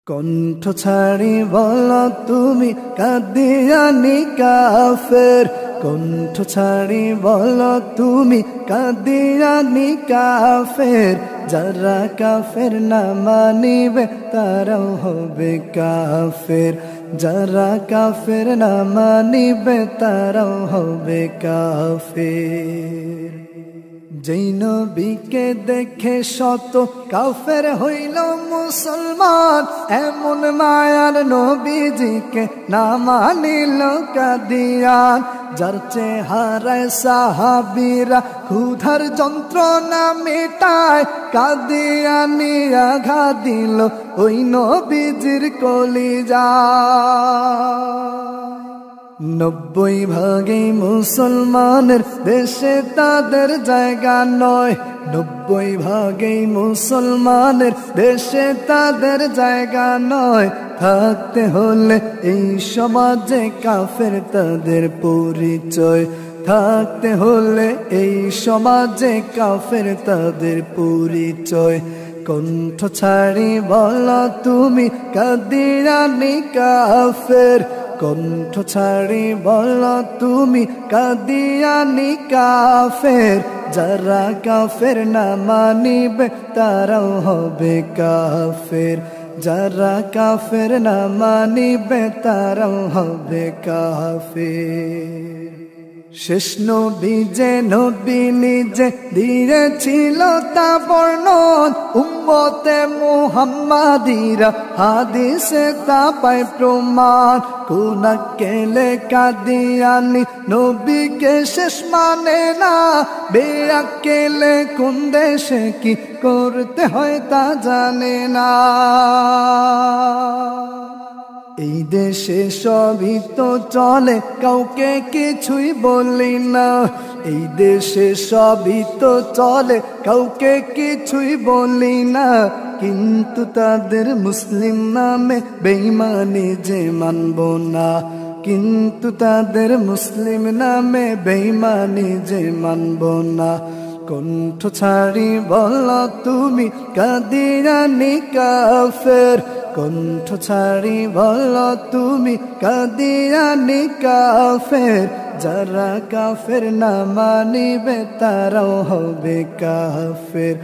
কণ্ঠ ছাড়ি বলো তুমি কাদিয়ানি কাফের, কণ্ঠ ছাড়ি বলো তুমি কাদিয়ানি কাফের। যারা কাফের না মানিবে তারাও হবে কাফের, যারা কাফের না মানিবে তারাও হবে কাফের। যেই নবীকে দেখে শত কাফের হইল মুসলমান, এমন মায়ার নবীজিকে না মানিল কাদিয়ান। যার চেহারায় সাহাবীরা ক্ষুধার যন্ত্রণা মেটায়, কাদিয়ানি আঘাত দিল ওই নবীজির কলিজায়। 90 ভাগই মুসলমানের দেশে তাদের জায়গা নয়, 90 ভাগই মুসলমানের দেশে তাদের জায়গা নয়। থাকতে হলে এই সমাজে কাফের তাদের পরিচয়, থাকতে হলে এই সমাজে কাফের তাদের পরিচয়। কণ্ঠ ছাড়ি বলো তুমি কাদিয়ানি কাফের, কণ্ঠ ছাড়ি বলো তুমি কাদিয়ানি কাফের। যারা কাফের না মানিবে তারাও হবে কাফের, যারা কাফের না মানিবে তারাও হবে কাফের। শেষ নবী যে নবী নিজে দিয়েছিল তা বর্ণন, উম্মতে মুহাম্মাদিরা হাদিসে তা পায় প্রমাণ। কোন আক্কেলে কাদিয়ানি নবীকে শেষ মানে না, বেআক্কেলে কোন দেশে কি করতে হয় তা জানে না। এই দেশে সবই তো চলে কাউকে কিছুই বলি না, এই দেশে সবই তো চলে কাউকে কিছুই বলি না। কিন্তু তাদের মুসলিম নামে বেঈমানি যে মানব না, কিন্তু তাদের মুসলিম নামে বেঈমানি যে মানব না। কণ্ঠ ছাড়ি বলো তুমি কাদিয়ানি কাফের, কণ্ঠ ছাড়ি বলো তুমি কাদিয়ানি কাফের। যারা কাফের না মানিবে তারাও হবে কাফের,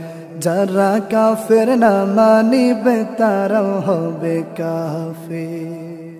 যারা কাফের না মানিবে তারাও হবে কাফের।